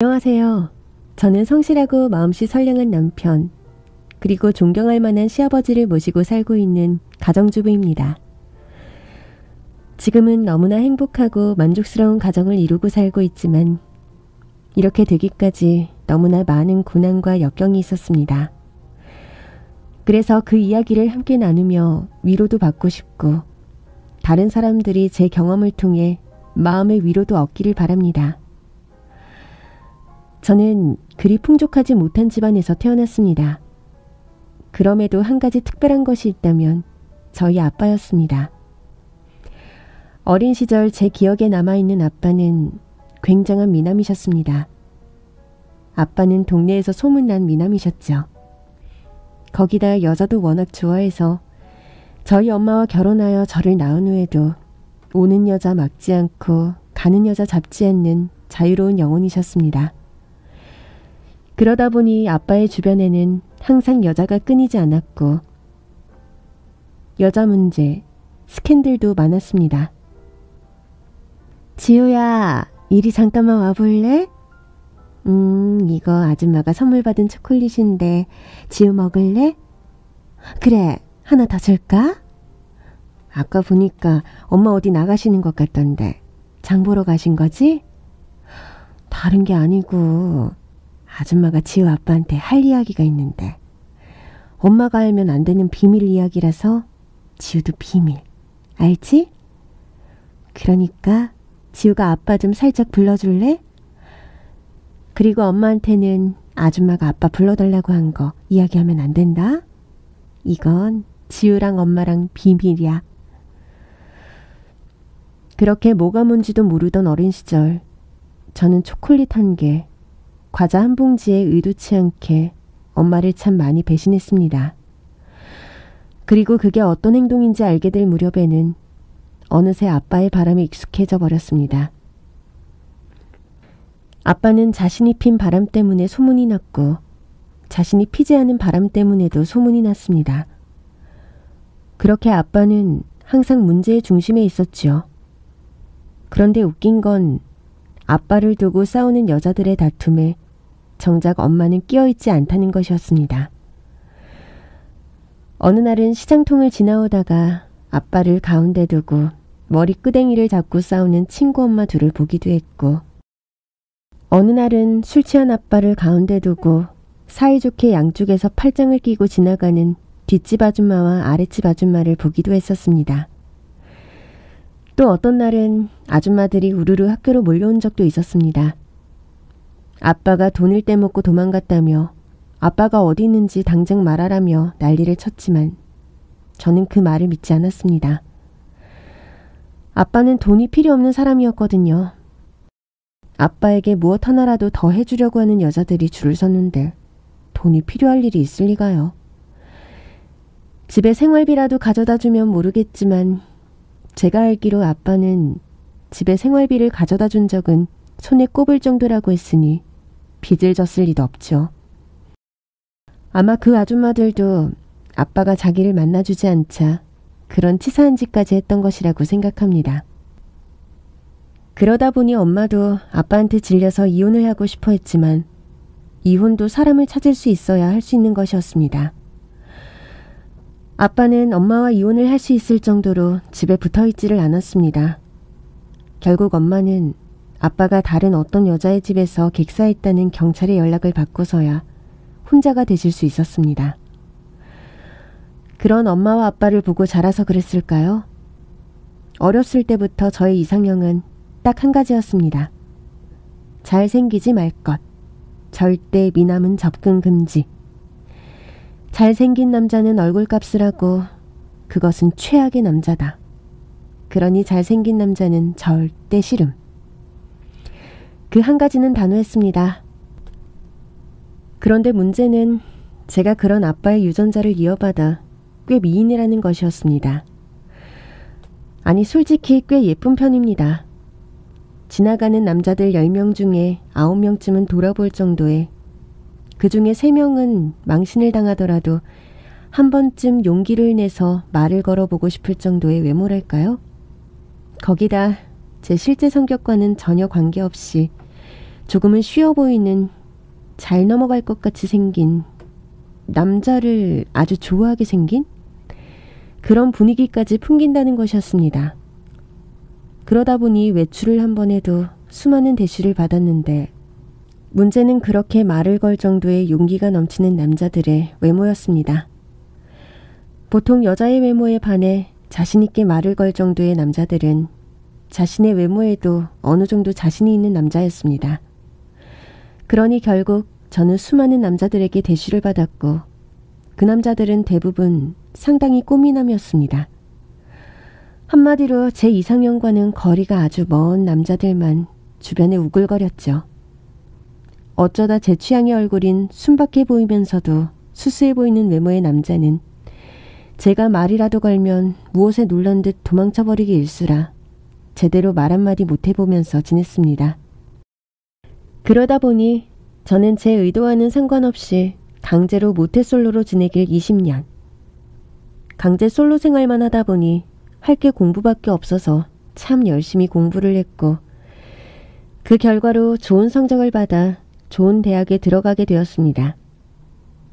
안녕하세요. 저는 성실하고 마음씨 선량한 남편, 그리고 존경할 만한 시아버지를 모시고 살고 있는 가정주부입니다. 지금은 너무나 행복하고 만족스러운 가정을 이루고 살고 있지만 이렇게 되기까지 너무나 많은 고난과 역경이 있었습니다. 그래서 그 이야기를 함께 나누며 위로도 받고 싶고 다른 사람들이 제 경험을 통해 마음의 위로도 얻기를 바랍니다. 저는 그리 풍족하지 못한 집안에서 태어났습니다. 그럼에도 한 가지 특별한 것이 있다면 저희 아빠였습니다. 어린 시절 제 기억에 남아있는 아빠는 굉장한 미남이셨습니다. 아빠는 동네에서 소문난 미남이셨죠. 거기다 여자도 워낙 좋아해서 저희 엄마와 결혼하여 저를 낳은 후에도 오는 여자 막지 않고 가는 여자 잡지 않는 자유로운 영혼이셨습니다. 그러다 보니 아빠의 주변에는 항상 여자가 끊이지 않았고 여자 문제, 스캔들도 많았습니다. 지호야, 이리 잠깐만 와볼래? 이거 아줌마가 선물 받은 초콜릿인데 지호 먹을래? 그래, 하나 더 줄까? 아까 보니까 엄마 어디 나가시는 것 같던데 장 보러 가신 거지? 다른 게 아니고 아줌마가 지호 아빠한테 할 이야기가 있는데 엄마가 알면 안 되는 비밀 이야기라서 지호도 비밀, 알지? 그러니까 지호가 아빠 좀 살짝 불러줄래? 그리고 엄마한테는 아줌마가 아빠 불러달라고 한 거 이야기하면 안 된다? 이건 지호랑 엄마랑 비밀이야. 그렇게 뭐가 뭔지도 모르던 어린 시절 저는 초콜릿 한 개, 과자 한 봉지에 의도치 않게 엄마를 참 많이 배신했습니다. 그리고 그게 어떤 행동인지 알게 될 무렵에는 어느새 아빠의 바람에 익숙해져 버렸습니다. 아빠는 자신이 핀 바람 때문에 소문이 났고 자신이 피지 않은 바람 때문에도 소문이 났습니다. 그렇게 아빠는 항상 문제의 중심에 있었죠. 그런데 웃긴 건 아빠를 두고 싸우는 여자들의 다툼에 정작 엄마는 끼어있지 않다는 것이었습니다. 어느 날은 시장통을 지나오다가 아빠를 가운데 두고 머리끄댕이를 잡고 싸우는 친구 엄마 둘을 보기도 했고, 어느 날은 술 취한 아빠를 가운데 두고 사이좋게 양쪽에서 팔짱을 끼고 지나가는 뒷집 아줌마와 아랫집 아줌마를 보기도 했었습니다. 또 어떤 날은 아줌마들이 우르르 학교로 몰려온 적도 있었습니다. 아빠가 돈을 떼먹고 도망갔다며 아빠가 어디 있는지 당장 말하라며 난리를 쳤지만 저는 그 말을 믿지 않았습니다. 아빠는 돈이 필요 없는 사람이었거든요. 아빠에게 무엇 하나라도 더 해주려고 하는 여자들이 줄을 섰는데 돈이 필요할 일이 있을 리가요. 집에 생활비라도 가져다 주면 모르겠지만 제가 알기로 아빠는 집에 생활비를 가져다 준 적은 손에 꼽을 정도라고 했으니 빚을 졌을 리도 없죠. 아마 그 아줌마들도 아빠가 자기를 만나주지 않자 그런 치사한 짓까지 했던 것이라고 생각합니다. 그러다 보니 엄마도 아빠한테 질려서 이혼을 하고 싶어 했지만 이혼도 사람을 찾을 수 있어야 할 수 있는 것이었습니다. 아빠는 엄마와 이혼을 할 수 있을 정도로 집에 붙어있지를 않았습니다. 결국 엄마는 아빠가 다른 어떤 여자의 집에서 객사했다는 경찰의 연락을 받고서야 혼자가 되실 수 있었습니다. 그런 엄마와 아빠를 보고 자라서 그랬을까요? 어렸을 때부터 저의 이상형은 딱 한 가지였습니다. 잘생기지 말 것. 절대 미남은 접근 금지. 잘생긴 남자는 얼굴값을 하고 그것은 최악의 남자다. 그러니 잘생긴 남자는 절대 싫음. 그 한 가지는 단호했습니다. 그런데 문제는 제가 그런 아빠의 유전자를 이어받아 꽤 미인이라는 것이었습니다. 아니, 솔직히 꽤 예쁜 편입니다. 지나가는 남자들 10명 중에 9명쯤은 돌아볼 정도의, 그 중에 3명은 망신을 당하더라도 한 번쯤 용기를 내서 말을 걸어보고 싶을 정도의 외모랄까요? 거기다 제 실제 성격과는 전혀 관계없이 조금은 쉬워 보이는 잘 넘어갈 것 같이 생긴 남자를 아주 좋아하게 생긴 그런 분위기까지 풍긴다는 것이었습니다. 그러다 보니 외출을 한 번 해도 수많은 대시를 받았는데 문제는 그렇게 말을 걸 정도의 용기가 넘치는 남자들의 외모였습니다. 보통 여자의 외모에 반해 자신있게 말을 걸 정도의 남자들은 자신의 외모에도 어느 정도 자신이 있는 남자였습니다. 그러니 결국 저는 수많은 남자들에게 대시를 받았고 그 남자들은 대부분 상당히 꽃미남이었습니다. 한마디로 제 이상형과는 거리가 아주 먼 남자들만 주변에 우글거렸죠. 어쩌다 제 취향의 얼굴인 순박해 보이면서도 수수해 보이는 외모의 남자는 제가 말이라도 걸면 무엇에 놀란 듯 도망쳐버리기 일쑤라 제대로 말 한마디 못해보면서 지냈습니다. 그러다 보니 저는 제 의도와는 상관없이 강제로 모태솔로로 지내길 20년. 강제 솔로 생활만 하다 보니 할 게 공부밖에 없어서 참 열심히 공부를 했고 그 결과로 좋은 성적을 받아 좋은 대학에 들어가게 되었습니다.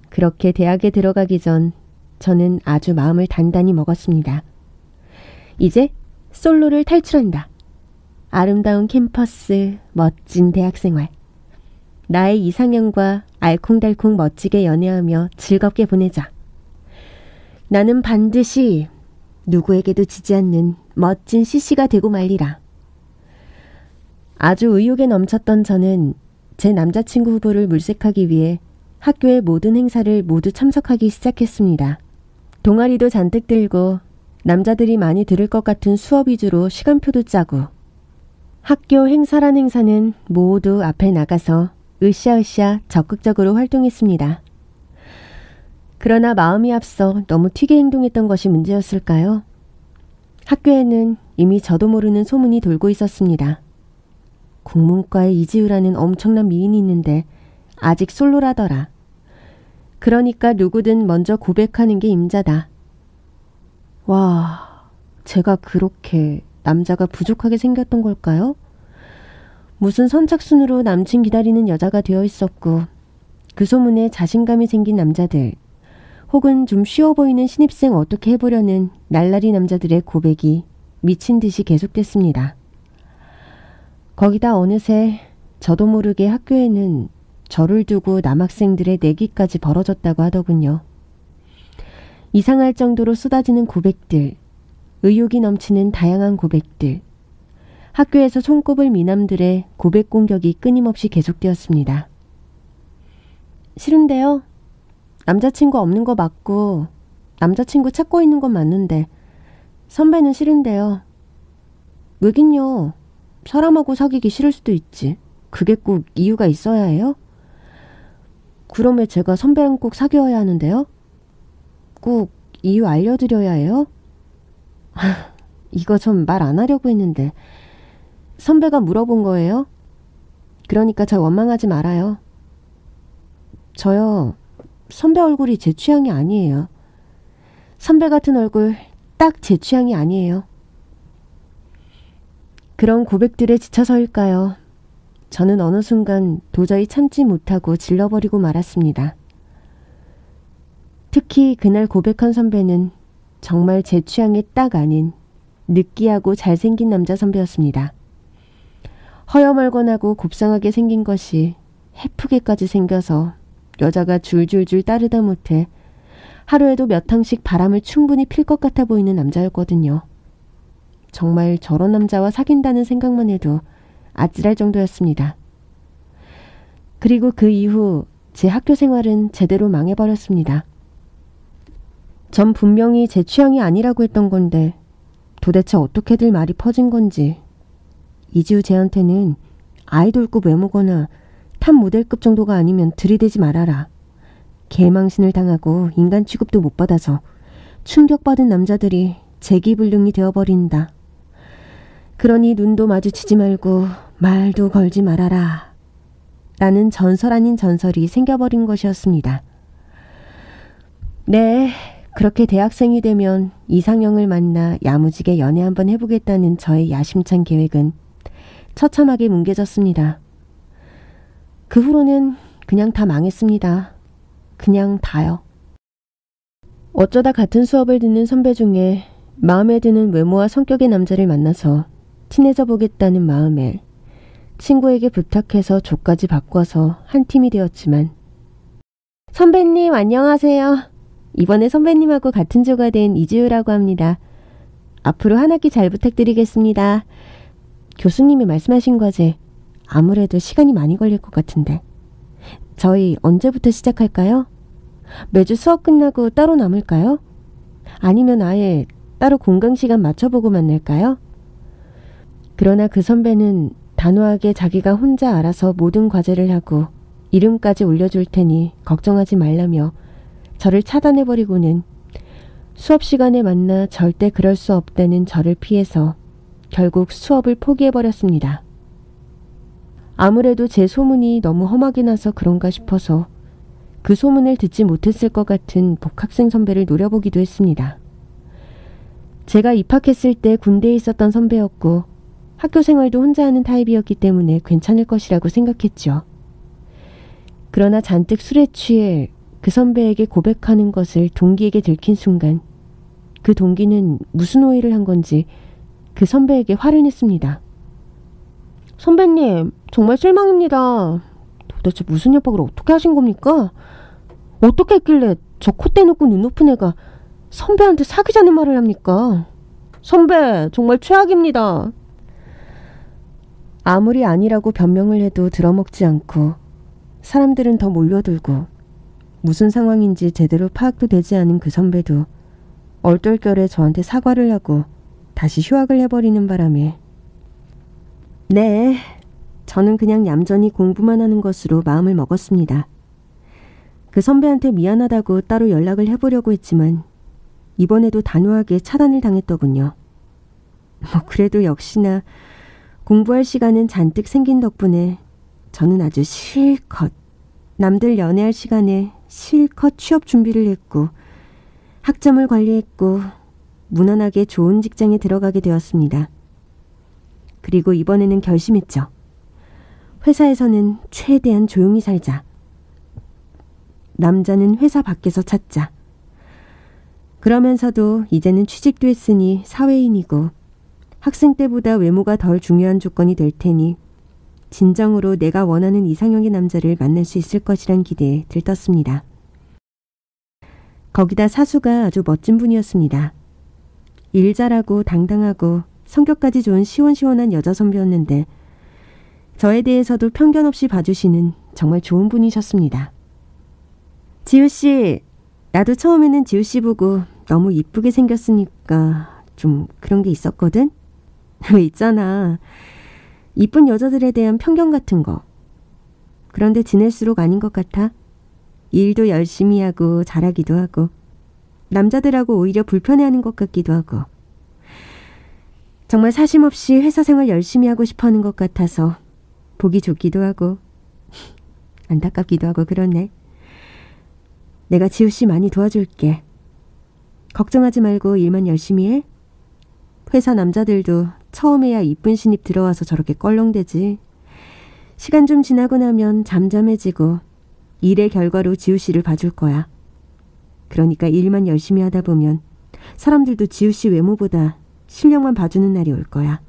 그렇게 대학에 들어가기 전 저는 아주 마음을 단단히 먹었습니다. 이제 솔로를 탈출한다. 아름다운 캠퍼스, 멋진 대학생활. 나의 이상형과 알콩달콩 멋지게 연애하며 즐겁게 보내자. 나는 반드시 누구에게도 지지 않는 멋진 CC가 되고 말리라. 아주 의욕에 넘쳤던 저는 제 남자친구 후보를 물색하기 위해 학교의 모든 행사를 모두 참석하기 시작했습니다. 동아리도 잔뜩 들고 남자들이 많이 들을 것 같은 수업 위주로 시간표도 짜고 학교 행사란 행사는 모두 앞에 나가서 으쌰으쌰 적극적으로 활동했습니다. 그러나 마음이 앞서 너무 튀게 행동했던 것이 문제였을까요? 학교에는 이미 저도 모르는 소문이 돌고 있었습니다. 국문과에 이지우라는 엄청난 미인이 있는데 아직 솔로라더라. 그러니까 누구든 먼저 고백하는 게 임자다. 와, 제가 그렇게 남자가 부족하게 생겼던 걸까요? 무슨 선착순으로 남친 기다리는 여자가 되어 있었고 그 소문에 자신감이 생긴 남자들 혹은 좀 쉬워 보이는 신입생 어떻게 해보려는 날라리 남자들의 고백이 미친 듯이 계속됐습니다. 거기다 어느새 저도 모르게 학교에는 저를 두고 남학생들의 내기까지 벌어졌다고 하더군요. 이상할 정도로 쏟아지는 고백들, 의욕이 넘치는 다양한 고백들, 학교에서 손꼽을 미남들의 고백 공격이 끊임없이 계속되었습니다. 싫은데요? 남자친구 없는 거 맞고 남자친구 찾고 있는 건 맞는데 선배는 싫은데요. 왜긴요? 사람하고 사귀기 싫을 수도 있지. 그게 꼭 이유가 있어야 해요? 그럼 왜 제가 선배랑 꼭 사귀어야 하는데요? 꼭 이유 알려드려야 해요? 이거 전 말 안 하려고 했는데 선배가 물어본 거예요? 그러니까 저 원망하지 말아요. 저요, 선배 얼굴이 제 취향이 아니에요. 선배 같은 얼굴 딱 제 취향이 아니에요. 그런 고백들에 지쳐서일까요? 저는 어느 순간 도저히 참지 못하고 질러버리고 말았습니다. 특히 그날 고백한 선배는 정말 제 취향에 딱 아닌 느끼하고 잘생긴 남자 선배였습니다. 허여멀건하고 곱상하게 생긴 것이 해프게까지 생겨서 여자가 줄줄줄 따르다 못해 하루에도 몇 탕씩 바람을 충분히 필 것 같아 보이는 남자였거든요. 정말 저런 남자와 사귄다는 생각만 해도 아찔할 정도였습니다. 그리고 그 이후 제 학교 생활은 제대로 망해버렸습니다. 전 분명히 제 취향이 아니라고 했던 건데 도대체 어떻게들 말이 퍼진 건지 이지우 쟤한테는 아이돌급 외모거나 탑 모델급 정도가 아니면 들이대지 말아라. 개망신을 당하고 인간 취급도 못 받아서 충격받은 남자들이 재기불능이 되어버린다. 그러니 눈도 마주치지 말고 말도 걸지 말아라. 라는 전설 아닌 전설이 생겨버린 것이었습니다. 네, 그렇게 대학생이 되면 이상형을 만나 야무지게 연애 한번 해보겠다는 저의 야심찬 계획은 처참하게 뭉개졌습니다. 그 후로는 그냥 다 망했습니다. 그냥 다요. 어쩌다 같은 수업을 듣는 선배 중에 마음에 드는 외모와 성격의 남자를 만나서 친해져 보겠다는 마음에 친구에게 부탁해서 조까지 바꿔서 한 팀이 되었지만, 선배님 안녕하세요. 이번에 선배님하고 같은 조가 된 이지우라고 합니다. 앞으로 한 학기 잘 부탁드리겠습니다. 교수님이 말씀하신 과제 아무래도 시간이 많이 걸릴 것 같은데 저희 언제부터 시작할까요? 매주 수업 끝나고 따로 남을까요? 아니면 아예 따로 공강 시간 맞춰보고 만날까요? 그러나 그 선배는 단호하게 자기가 혼자 알아서 모든 과제를 하고 이름까지 올려줄 테니 걱정하지 말라며 저를 차단해버리고는 수업 시간에 만나 절대 그럴 수 없다는 저를 피해서 결국 수업을 포기해버렸습니다. 아무래도 제 소문이 너무 험하게 나서 그런가 싶어서 그 소문을 듣지 못했을 것 같은 복학생 선배를 노려보기도 했습니다. 제가 입학했을 때 군대에 있었던 선배였고 학교 생활도 혼자 하는 타입이었기 때문에 괜찮을 것이라고 생각했죠. 그러나 잔뜩 술에 취해 그 선배에게 고백하는 것을 동기에게 들킨 순간 그 동기는 무슨 오해를 한 건지 그 선배에게 화를 냈습니다. 선배님, 정말 실망입니다. 도대체 무슨 협박을 어떻게 하신 겁니까? 어떻게 했길래 저 콧대 높고 눈 높은 애가 선배한테 사귀자는 말을 합니까? 선배, 정말 최악입니다. 아무리 아니라고 변명을 해도 들어먹지 않고 사람들은 더 몰려들고 무슨 상황인지 제대로 파악도 되지 않은 그 선배도 얼떨결에 저한테 사과를 하고 다시 휴학을 해버리는 바람에 네, 저는 그냥 얌전히 공부만 하는 것으로 마음을 먹었습니다. 그 선배한테 미안하다고 따로 연락을 해보려고 했지만 이번에도 단호하게 차단을 당했더군요. 그래도 역시나 공부할 시간은 잔뜩 생긴 덕분에 저는 아주 실컷 남들 연애할 시간에 실컷 취업 준비를 했고 학점을 관리했고 무난하게 좋은 직장에 들어가게 되었습니다. 그리고 이번에는 결심했죠. 회사에서는 최대한 조용히 살자. 남자는 회사 밖에서 찾자. 그러면서도 이제는 취직도 했으니 사회인이고 학생 때보다 외모가 덜 중요한 조건이 될 테니 진정으로 내가 원하는 이상형의 남자를 만날 수 있을 것이란 기대에 들떴습니다. 거기다 사수가 아주 멋진 분이었습니다. 일 잘하고 당당하고 성격까지 좋은 시원시원한 여자 선배였는데 저에 대해서도 편견 없이 봐주시는 정말 좋은 분이셨습니다. 지우씨, 나도 처음에는 지우씨 보고 너무 이쁘게 생겼으니까 좀 그런 게 있었거든? 왜 있잖아. 이쁜 여자들에 대한 편견 같은 거. 그런데 지낼수록 아닌 것 같아. 일도 열심히 하고 잘하기도 하고 남자들하고 오히려 불편해하는 것 같기도 하고 정말 사심없이 회사 생활 열심히 하고 싶어하는 것 같아서 보기 좋기도 하고 안타깝기도 하고 그러네. 내가 지우씨 많이 도와줄게. 걱정하지 말고 일만 열심히 해. 회사 남자들도 처음에야 이쁜 신입 들어와서 저렇게 껄렁대지. 시간 좀 지나고 나면 잠잠해지고 일의 결과로 지우씨를 봐줄 거야. 그러니까 일만 열심히 하다 보면 사람들도 지우씨 외모보다 실력만 봐주는 날이 올 거야.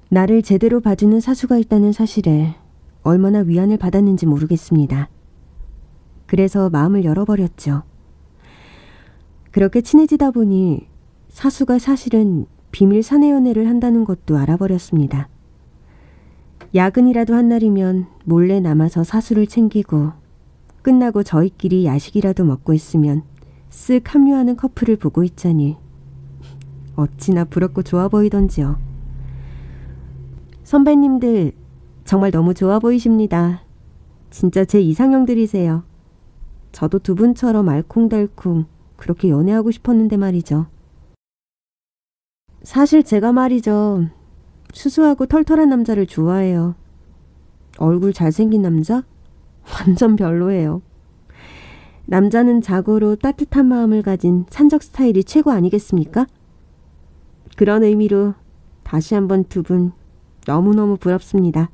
나를 제대로 봐주는 사수가 있다는 사실에 얼마나 위안을 받았는지 모르겠습니다. 그래서 마음을 열어버렸죠. 그렇게 친해지다 보니 사수가 사실은 비밀 사내 연애를 한다는 것도 알아버렸습니다. 야근이라도 한 날이면 몰래 남아서 사수를 챙기고 끝나고 저희끼리 야식이라도 먹고 있으면 쓱 합류하는 커플을 보고 있자니 어찌나 부럽고 좋아 보이던지요. 선배님들 정말 너무 좋아 보이십니다. 진짜 제 이상형들이세요. 저도 두 분처럼 알콩달콩 그렇게 연애하고 싶었는데 말이죠. 사실 제가 말이죠. 수수하고 털털한 남자를 좋아해요. 얼굴 잘생긴 남자? 완전 별로예요. 남자는 자고로 따뜻한 마음을 가진 산적 스타일이 최고 아니겠습니까? 그런 의미로 다시 한번 두 분 너무너무 부럽습니다.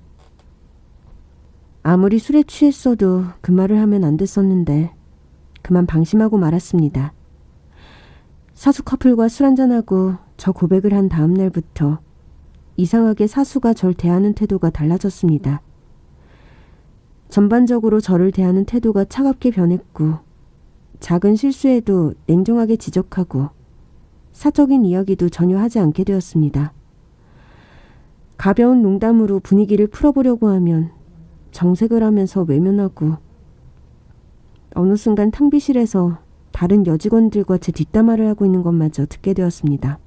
아무리 술에 취했어도 그 말을 하면 안 됐었는데 그만 방심하고 말았습니다. 사수 커플과 술 한잔하고 저 고백을 한 다음 날부터 이상하게 사수가 절 대하는 태도가 달라졌습니다. 전반적으로 저를 대하는 태도가 차갑게 변했고 작은 실수에도 냉정하게 지적하고 사적인 이야기도 전혀 하지 않게 되었습니다. 가벼운 농담으로 분위기를 풀어보려고 하면 정색을 하면서 외면하고 어느 순간 탕비실에서 다른 여직원들과 제 뒷담화를 하고 있는 것마저 듣게 되었습니다.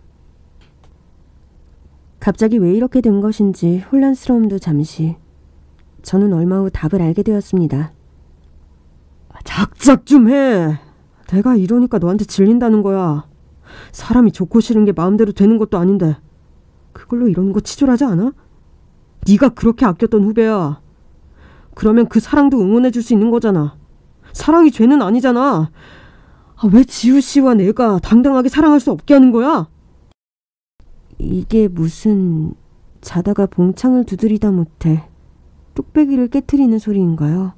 갑자기 왜 이렇게 된 것인지 혼란스러움도 잠시, 저는 얼마 후 답을 알게 되었습니다. 작작 좀 해. 내가 이러니까 너한테 질린다는 거야. 사람이 좋고 싫은 게 마음대로 되는 것도 아닌데 그걸로 이러는 거 치졸하지 않아? 네가 그렇게 아꼈던 후배야. 그러면 그 사랑도 응원해줄 수 있는 거잖아. 사랑이 죄는 아니잖아. 왜 지우 씨와 내가 당당하게 사랑할 수 없게 하는 거야? 이게 무슨 자다가 봉창을 두드리다 못해 뚝배기를 깨트리는 소리인가요?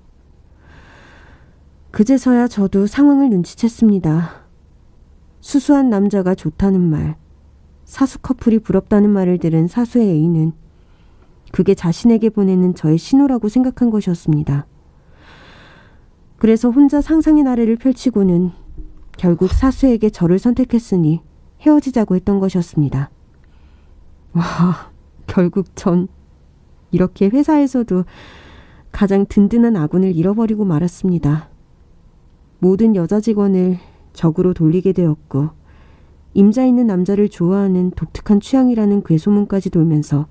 그제서야 저도 상황을 눈치챘습니다. 수수한 남자가 좋다는 말, 사수 커플이 부럽다는 말을 들은 사수의 애인은 그게 자신에게 보내는 저의 신호라고 생각한 것이었습니다. 그래서 혼자 상상의 나래를 펼치고는 결국 사수에게 저를 선택했으니 헤어지자고 했던 것이었습니다. 와, 결국 전 이렇게 회사에서도 가장 든든한 아군을 잃어버리고 말았습니다. 모든 여자 직원을 적으로 돌리게 되었고 임자 있는 남자를 좋아하는 독특한 취향이라는 괴소문까지 돌면서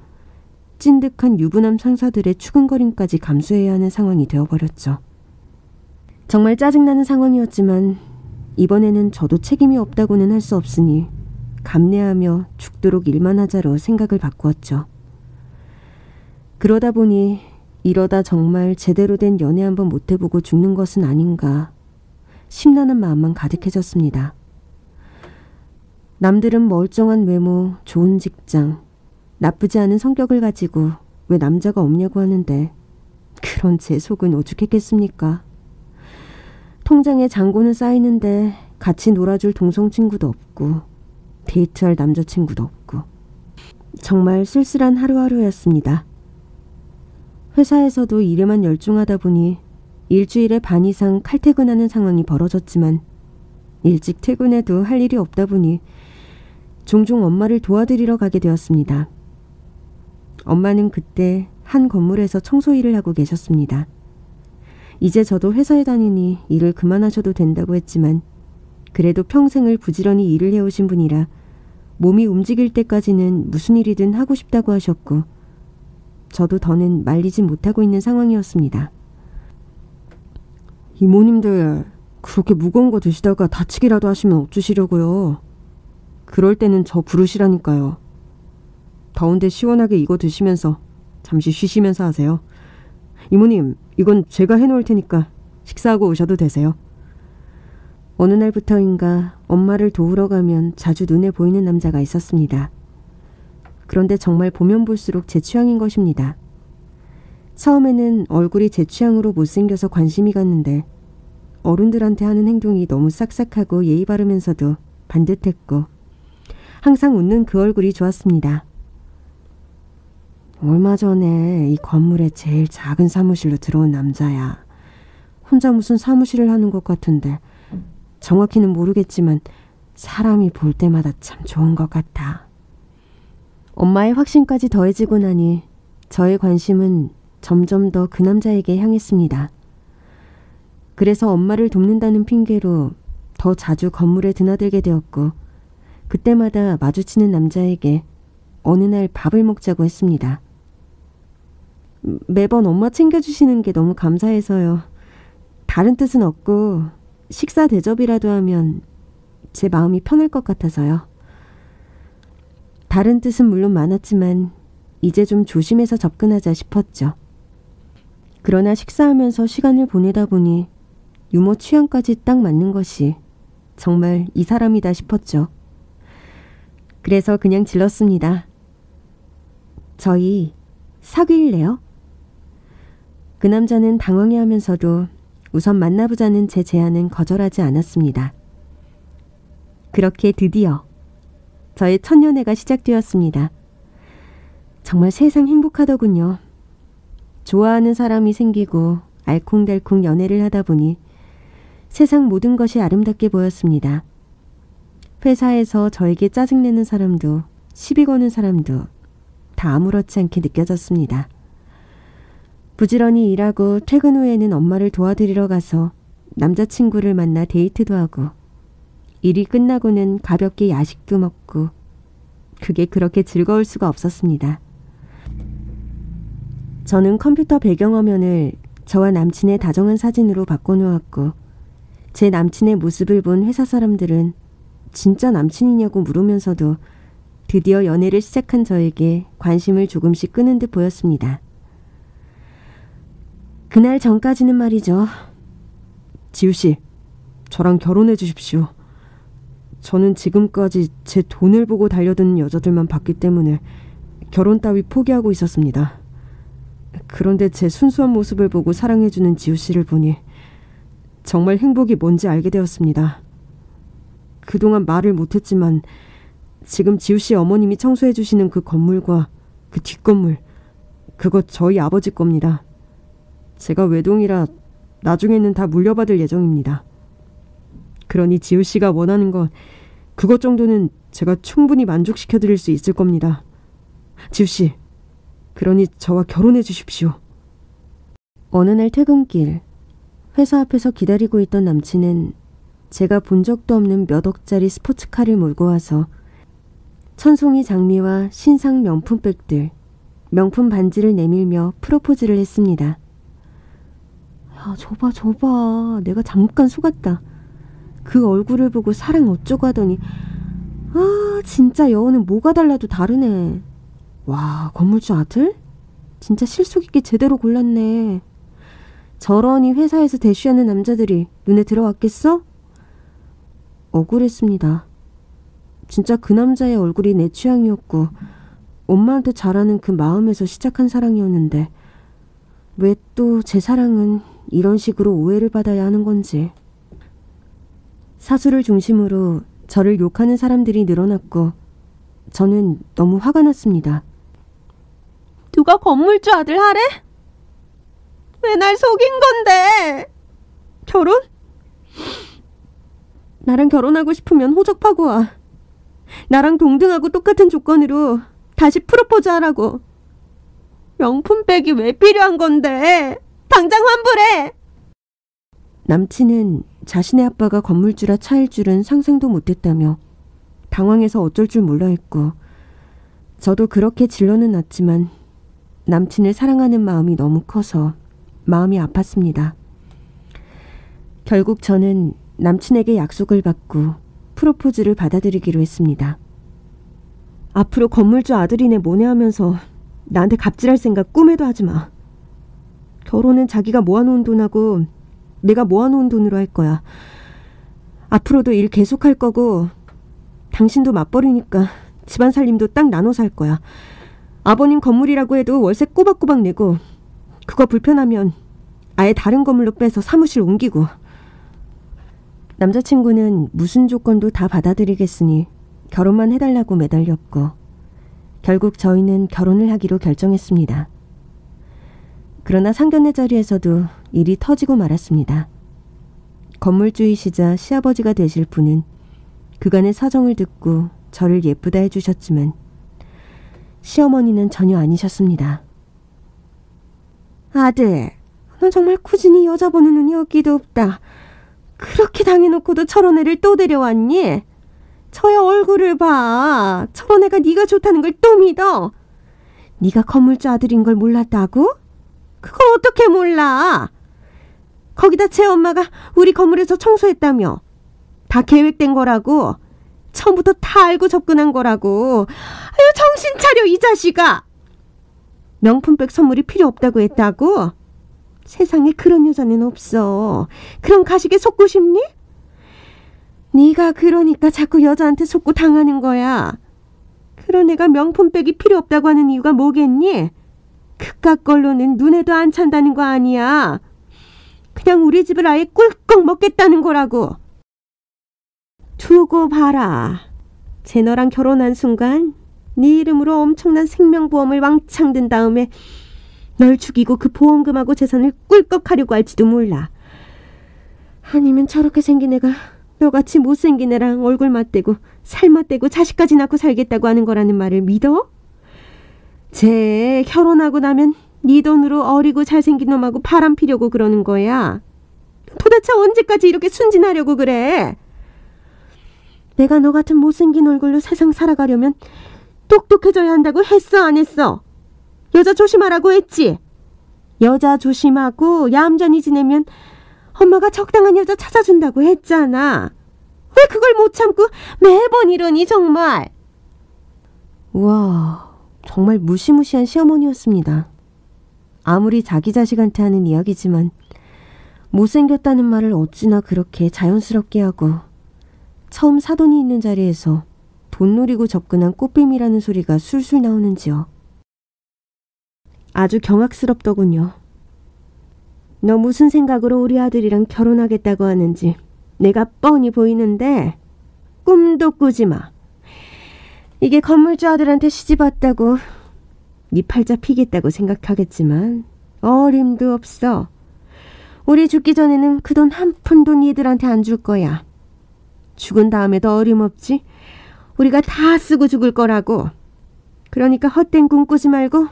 찐득한 유부남 상사들의 추근거림까지 감수해야 하는 상황이 되어버렸죠. 정말 짜증나는 상황이었지만 이번에는 저도 책임이 없다고는 할 수 없으니 감내하며 죽도록 일만 하자로 생각을 바꾸었죠. 그러다 보니 이러다 정말 제대로 된 연애 한번 못해보고 죽는 것은 아닌가 심란한 마음만 가득해졌습니다. 남들은 멀쩡한 외모, 좋은 직장, 나쁘지 않은 성격을 가지고 왜 남자가 없냐고 하는데 그런 제 속은 오죽했겠습니까? 통장에 잔고는 쌓이는데 같이 놀아줄 동성 친구도 없고 데이트할 남자친구도 없고 정말 쓸쓸한 하루하루였습니다. 회사에서도 일에만 열중하다 보니 일주일에 반 이상 칼퇴근하는 상황이 벌어졌지만 일찍 퇴근해도 할 일이 없다 보니 종종 엄마를 도와드리러 가게 되었습니다. 엄마는 그때 한 건물에서 청소 일을 하고 계셨습니다. 이제 저도 회사에 다니니 일을 그만하셔도 된다고 했지만 그래도 평생을 부지런히 일을 해오신 분이라 몸이 움직일 때까지는 무슨 일이든 하고 싶다고 하셨고 저도 더는 말리지 못하고 있는 상황이었습니다. 이모님들 그렇게 무거운 거 드시다가 다치기라도 하시면 어쩌시려고요. 그럴 때는 저 부르시라니까요. 더운데 시원하게 이거 드시면서 잠시 쉬시면서 하세요. 이모님, 이건 제가 해놓을 테니까 식사하고 오셔도 되세요. 어느 날부터인가 엄마를 도우러 가면 자주 눈에 보이는 남자가 있었습니다. 그런데 정말 보면 볼수록 제 취향인 것입니다. 처음에는 얼굴이 제 취향으로 못생겨서 관심이 갔는데 어른들한테 하는 행동이 너무 싹싹하고 예의 바르면서도 반듯했고 항상 웃는 그 얼굴이 좋았습니다. 얼마 전에 이 건물의 제일 작은 사무실로 들어온 남자야. 혼자 무슨 사무실을 하는 것 같은데 정확히는 모르겠지만 사람이 볼 때마다 참 좋은 것 같아. 엄마의 확신까지 더해지고 나니 저의 관심은 점점 더 그 남자에게 향했습니다. 그래서 엄마를 돕는다는 핑계로 더 자주 건물에 드나들게 되었고 그때마다 마주치는 남자에게 어느 날 밥을 먹자고 했습니다. 매번 엄마 챙겨주시는 게 너무 감사해서요. 다른 뜻은 없고 식사 대접이라도 하면 제 마음이 편할 것 같아서요. 다른 뜻은 물론 많았지만 이제 좀 조심해서 접근하자 싶었죠. 그러나 식사하면서 시간을 보내다 보니 유머 취향까지 딱 맞는 것이 정말 이 사람이다 싶었죠. 그래서 그냥 질렀습니다. 저희 사귈래요? 그 남자는 당황해하면서도 우선 만나보자는 제 제안은 거절하지 않았습니다. 그렇게 드디어 저의 첫 연애가 시작되었습니다. 정말 세상 행복하더군요. 좋아하는 사람이 생기고 알콩달콩 연애를 하다 보니 세상 모든 것이 아름답게 보였습니다. 회사에서 저에게 짜증내는 사람도 시비 거는 사람도 다 아무렇지 않게 느껴졌습니다. 부지런히 일하고 퇴근 후에는 엄마를 도와드리러 가서 남자친구를 만나 데이트도 하고 일이 끝나고는 가볍게 야식도 먹고 그게 그렇게 즐거울 수가 없었습니다. 저는 컴퓨터 배경화면을 저와 남친의 다정한 사진으로 바꿔놓았고 제 남친의 모습을 본 회사 사람들은 진짜 남친이냐고 물으면서도 드디어 연애를 시작한 저에게 관심을 조금씩 끄는 듯 보였습니다. 그날 전까지는 말이죠. 지우씨, 저랑 결혼해 주십시오. 저는 지금까지 제 돈을 보고 달려드는 여자들만 봤기 때문에 결혼 따위 포기하고 있었습니다. 그런데 제 순수한 모습을 보고 사랑해주는 지우씨를 보니 정말 행복이 뭔지 알게 되었습니다. 그동안 말을 못했지만 지금 지우씨 어머님이 청소해주시는 그 건물과 그 뒷건물, 그거 저희 아버지 겁니다. 제가 외동이라 나중에는 다 물려받을 예정입니다. 그러니 지우씨가 원하는 건 그것 정도는 제가 충분히 만족시켜드릴 수 있을 겁니다. 지우씨, 그러니 저와 결혼해 주십시오. 어느 날 퇴근길, 회사 앞에서 기다리고 있던 남친은 제가 본 적도 없는 몇 억짜리 스포츠카를 몰고 와서 천송이 장미와 신상 명품백들, 명품 반지를 내밀며 프로포즈를 했습니다. 야, 저봐. 내가 잠깐 속았다. 그 얼굴을 보고 사랑 어쩌고 하더니 진짜 여우는 뭐가 달라도 다르네. 와, 건물주 아들? 진짜 실속 있게 제대로 골랐네. 저러니 회사에서 대쉬하는 남자들이 눈에 들어왔겠어? 억울했습니다. 진짜 그 남자의 얼굴이 내 취향이었고 엄마한테 잘하는 그 마음에서 시작한 사랑이었는데 왜 또 제 사랑은 이런 식으로 오해를 받아야 하는 건지. 사수를 중심으로 저를 욕하는 사람들이 늘어났고 저는 너무 화가 났습니다. 누가 건물주 아들 하래? 왜 날 속인 건데? 결혼? 나랑 결혼하고 싶으면 호적파고 와. 나랑 동등하고 똑같은 조건으로 다시 프로포즈 하라고. 명품백이 왜 필요한 건데? 당장 환불해! 남친은 자신의 아빠가 건물주라 차일 줄은 상상도 못했다며 당황해서 어쩔 줄 몰라 했고 저도 그렇게 질러는 놨지만 남친을 사랑하는 마음이 너무 커서 마음이 아팠습니다. 결국 저는 남친에게 약속을 받고 프로포즈를 받아들이기로 했습니다. 앞으로 건물주 아들이네 뭐네 하면서 나한테 갑질할 생각 꿈에도 하지 마. 결혼은 자기가 모아놓은 돈하고 내가 모아놓은 돈으로 할 거야. 앞으로도 일 계속할 거고 당신도 맞벌이니까 집안 살림도 딱 나눠서 할 거야. 아버님 건물이라고 해도 월세 꼬박꼬박 내고 그거 불편하면 아예 다른 건물로 빼서 사무실 옮기고. 남자친구는 무슨 조건도 다 받아들이겠으니 결혼만 해달라고 매달렸고 결국 저희는 결혼을 하기로 결정했습니다. 그러나 상견례 자리에서도 일이 터지고 말았습니다. 건물주이시자 시아버지가 되실 분은 그간의 사정을 듣고 저를 예쁘다 해주셨지만 시어머니는 전혀 아니셨습니다. 아들, 넌 정말 꾸준히 여자 보는 눈이 없기도 없다. 그렇게 당해놓고도 저런 애를 또 데려왔니? 저의 얼굴을 봐. 저런 애가 네가 좋다는 걸 또 믿어. 네가 건물주 아들인 걸 몰랐다고? 그걸 어떻게 몰라? 거기다 제 엄마가 우리 건물에서 청소했다며. 다 계획된 거라고. 처음부터 다 알고 접근한 거라고. 아유, 정신 차려 이 자식아. 명품백 선물이 필요 없다고 했다고? 세상에 그런 여자는 없어. 그런 가식에 속고 싶니? 네가 그러니까 자꾸 여자한테 속고 당하는 거야. 그런 애가 명품백이 필요 없다고 하는 이유가 뭐겠니? 그깟 걸로는 눈에도 안 찬다는 거 아니야. 그냥 우리 집을 아예 꿀꺽 먹겠다는 거라고. 두고 봐라. 쟤 너랑 결혼한 순간 네 이름으로 엄청난 생명보험을 왕창 든 다음에 널 죽이고 그 보험금하고 재산을 꿀꺽 하려고 할지도 몰라. 아니면 저렇게 생긴 애가 너같이 못생긴 애랑 얼굴 맞대고 살 맞대고 자식까지 낳고 살겠다고 하는 거라는 말을 믿어? 쟤 결혼하고 나면 네 돈으로 어리고 잘생긴 놈하고 바람 피려고 그러는 거야. 도대체 언제까지 이렇게 순진하려고 그래? 내가 너 같은 못생긴 얼굴로 세상 살아가려면 똑똑해져야 한다고 했어, 안 했어? 여자 조심하라고 했지? 여자 조심하고 얌전히 지내면 엄마가 적당한 여자 찾아준다고 했잖아. 왜 그걸 못 참고 매번 이러니 정말. 우와, 정말 무시무시한 시어머니였습니다. 아무리 자기 자식한테 하는 이야기지만 못생겼다는 말을 어찌나 그렇게 자연스럽게 하고 처음 사돈이 있는 자리에서 돈 노리고 접근한 꽃뱀이라는 소리가 술술 나오는지요. 아주 경악스럽더군요. 너 무슨 생각으로 우리 아들이랑 결혼하겠다고 하는지 내가 뻔히 보이는데 꿈도 꾸지 마. 이게 건물주 아들한테 시집 왔다고 네 팔자 피겠다고 생각하겠지만 어림도 없어. 우리 죽기 전에는 그 돈 한 푼도 니들한테 안 줄 거야. 죽은 다음에도 어림없지. 우리가 다 쓰고 죽을 거라고. 그러니까 헛된 꿈 꾸지 말고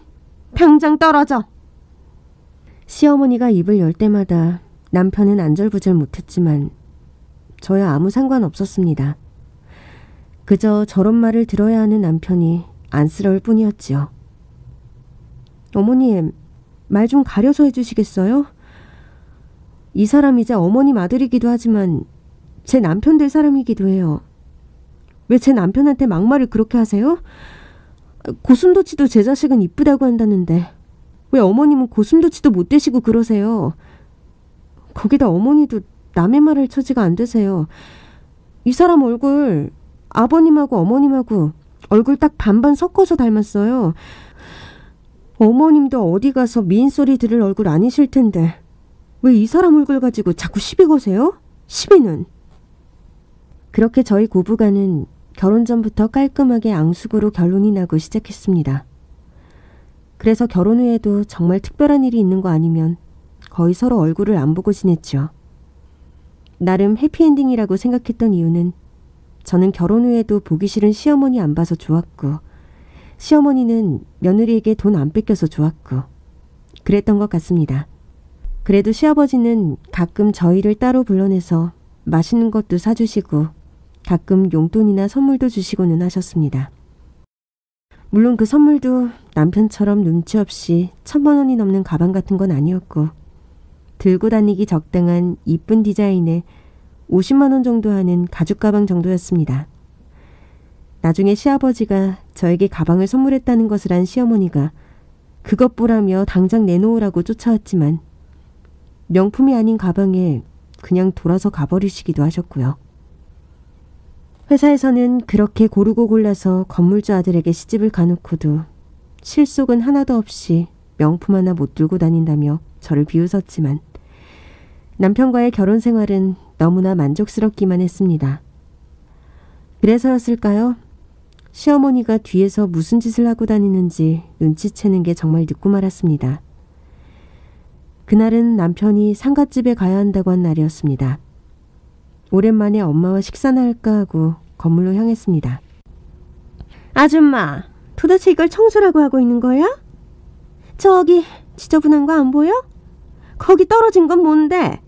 당장 떨어져. 시어머니가 입을 열 때마다 남편은 안절부절 못했지만 저야 아무 상관없었습니다. 그저 저런 말을 들어야 하는 남편이 안쓰러울 뿐이었지요. 어머님, 말 좀 가려서 해주시겠어요? 이 사람 이제 어머님 아들이기도 하지만 제 남편 될 사람이기도 해요. 왜 제 남편한테 막말을 그렇게 하세요? 고슴도치도 제 자식은 이쁘다고 한다는데 왜 어머님은 고슴도치도 못 되시고 그러세요? 거기다 어머니도 남의 말할 처지가 안 되세요. 이 사람 얼굴 아버님하고 어머님하고 얼굴 딱 반반 섞어서 닮았어요. 어머님도 어디 가서 미인 소리 들을 얼굴 아니실 텐데 왜 이 사람 얼굴 가지고 자꾸 시비 거세요? 시비는. 그렇게 저희 고부간은 결혼 전부터 깔끔하게 앙숙으로 결론이 나고 시작했습니다. 그래서 결혼 후에도 정말 특별한 일이 있는 거 아니면 거의 서로 얼굴을 안 보고 지냈죠. 나름 해피엔딩이라고 생각했던 이유는 저는 결혼 후에도 보기 싫은 시어머니 안 봐서 좋았고 시어머니는 며느리에게 돈 안 뺏겨서 좋았고 그랬던 것 같습니다. 그래도 시아버지는 가끔 저희를 따로 불러내서 맛있는 것도 사주시고 가끔 용돈이나 선물도 주시고는 하셨습니다. 물론 그 선물도 남편처럼 눈치 없이 1,000만 원이 넘는 가방 같은 건 아니었고 들고 다니기 적당한 이쁜 디자인의 50만 원 정도 하는 가죽 가방 정도였습니다. 나중에 시아버지가 저에게 가방을 선물했다는 것을 안 시어머니가 그것 보라며 당장 내놓으라고 쫓아왔지만 명품이 아닌 가방에 그냥 돌아서 가버리시기도 하셨고요. 회사에서는 그렇게 고르고 골라서 건물주 아들에게 시집을 가놓고도 실속은 하나도 없이 명품 하나 못 들고 다닌다며 저를 비웃었지만 남편과의 결혼 생활은 너무나 만족스럽기만 했습니다. 그래서였을까요? 시어머니가 뒤에서 무슨 짓을 하고 다니는지 눈치채는 게 정말 늦고 말았습니다. 그날은 남편이 상갓집에 가야 한다고 한 날이었습니다. 오랜만에 엄마와 식사나 할까 하고 건물로 향했습니다. 아줌마, 도대체 이걸 청소라고 하고 있는 거야? 저기 지저분한 거 안 보여? 거기 떨어진 건 뭔데?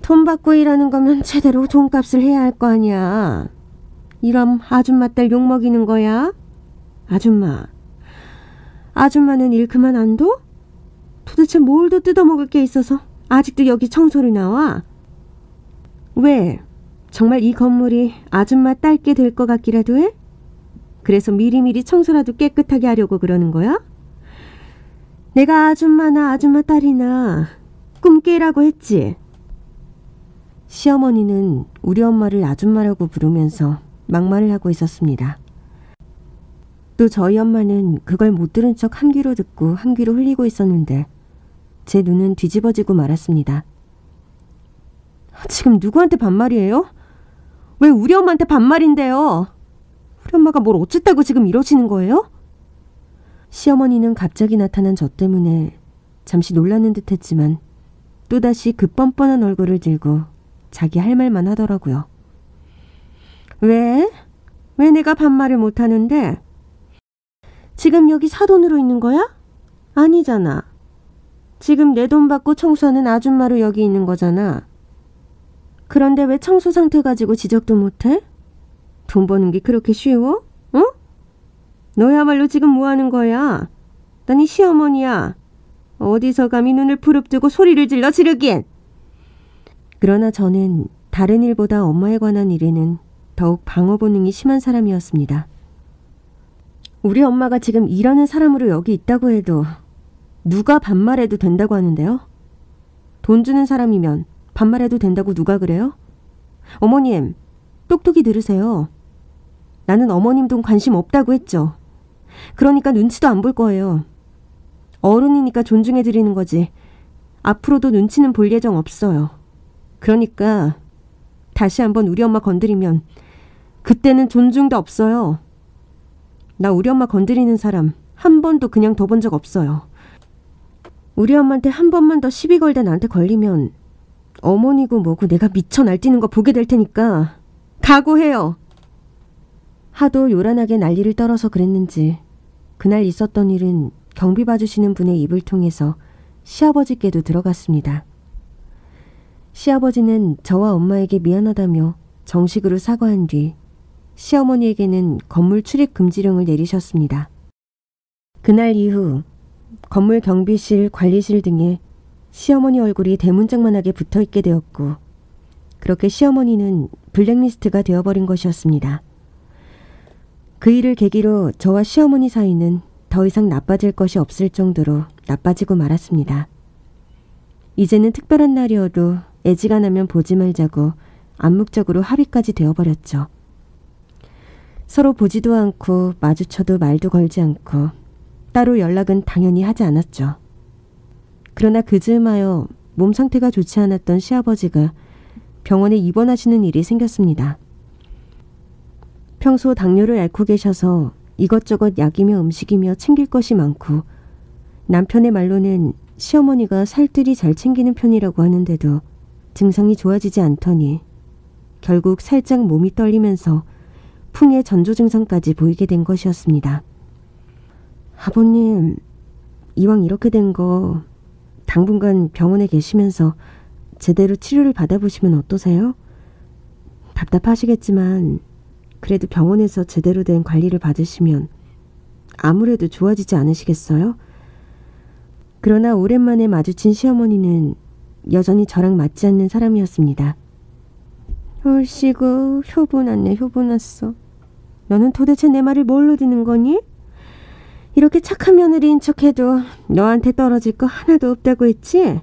돈 받고 일하는 거면 제대로 돈값을 해야 할 거 아니야. 이럼 아줌마 딸 욕먹이는 거야? 아줌마는 일 그만 안 둬? 도대체 뭘 더 뜯어먹을 게 있어서 아직도 여기 청소를 나와? 왜? 정말 이 건물이 아줌마 딸게 될 것 같기라도 해? 그래서 미리미리 청소라도 깨끗하게 하려고 그러는 거야? 내가 아줌마나 아줌마 딸이나 꿈깨라고 했지? 시어머니는 우리 엄마를 아줌마라고 부르면서 막말을 하고 있었습니다. 또 저희 엄마는 그걸 못 들은 척 한 귀로 듣고 한 귀로 흘리고 있었는데 제 눈은 뒤집어지고 말았습니다. 지금 누구한테 반말이에요? 왜 우리 엄마한테 반말인데요? 우리 엄마가 뭘 어쨌다고 지금 이러시는 거예요? 시어머니는 갑자기 나타난 저 때문에 잠시 놀라는 듯 했지만 또다시 그 뻔뻔한 얼굴을 들고 자기 할 말만 하더라고요. 왜? 왜 내가 반말을 못하는데? 지금 여기 사돈으로 있는 거야? 아니잖아. 지금 내 돈 받고 청소하는 아줌마로 여기 있는 거잖아. 그런데 왜 청소 상태 가지고 지적도 못해? 돈 버는 게 그렇게 쉬워? 어? 너야말로 지금 뭐 하는 거야? 난 이 시어머니야. 어디서 감히 눈을 부릅뜨고 소리를 질러 지르긴. 그러나 저는 다른 일보다 엄마에 관한 일에는 더욱 방어 본능이 심한 사람이었습니다. 우리 엄마가 지금 일하는 사람으로 여기 있다고 해도 누가 반말해도 된다고 하는데요? 돈 주는 사람이면 반말해도 된다고 누가 그래요? 어머님, 똑똑히 들으세요. 나는 어머님 돈 관심 없다고 했죠. 그러니까 눈치도 안 볼 거예요. 어른이니까 존중해드리는 거지. 앞으로도 눈치는 볼 예정 없어요. 그러니까 다시 한번 우리 엄마 건드리면 그때는 존중도 없어요. 나 우리 엄마 건드리는 사람 한 번도 그냥 둬본 적 없어요. 우리 엄마한테 한 번만 더 시비 걸다 나한테 걸리면 어머니고 뭐고 내가 미쳐 날뛰는 거 보게 될 테니까 각오해요. 하도 요란하게 난리를 떨어서 그랬는지 그날 있었던 일은 경비 봐주시는 분의 입을 통해서 시아버지께도 들어갔습니다. 시아버지는 저와 엄마에게 미안하다며 정식으로 사과한 뒤 시어머니에게는 건물 출입 금지령을 내리셨습니다. 그날 이후 건물 경비실, 관리실 등에 시어머니 얼굴이 대문짝만하게 붙어있게 되었고 그렇게 시어머니는 블랙리스트가 되어버린 것이었습니다. 그 일을 계기로 저와 시어머니 사이는 더 이상 나빠질 것이 없을 정도로 나빠지고 말았습니다. 이제는 특별한 날이어도 애지간하면 보지 말자고 암묵적으로 합의까지 되어버렸죠. 서로 보지도 않고 마주쳐도 말도 걸지 않고 따로 연락은 당연히 하지 않았죠. 그러나 그 즈음하여 몸 상태가 좋지 않았던 시아버지가 병원에 입원하시는 일이 생겼습니다. 평소 당뇨를 앓고 계셔서 이것저것 약이며 음식이며 챙길 것이 많고 남편의 말로는 시어머니가 살뜰히 잘 챙기는 편이라고 하는데도 증상이 좋아지지 않더니 결국 살짝 몸이 떨리면서 풍의 전조 증상까지 보이게 된 것이었습니다. 아버님, 이왕 이렇게 된 거 당분간 병원에 계시면서 제대로 치료를 받아보시면 어떠세요? 답답하시겠지만 그래도 병원에서 제대로 된 관리를 받으시면 아무래도 좋아지지 않으시겠어요? 그러나 오랜만에 마주친 시어머니는 여전히 저랑 맞지 않는 사람이었습니다. 얼씨구, 효부 났네, 효부 났어. 너는 도대체 내 말을 뭘로 듣는 거니? 이렇게 착한 며느리인 척해도 너한테 떨어질 거 하나도 없다고 했지?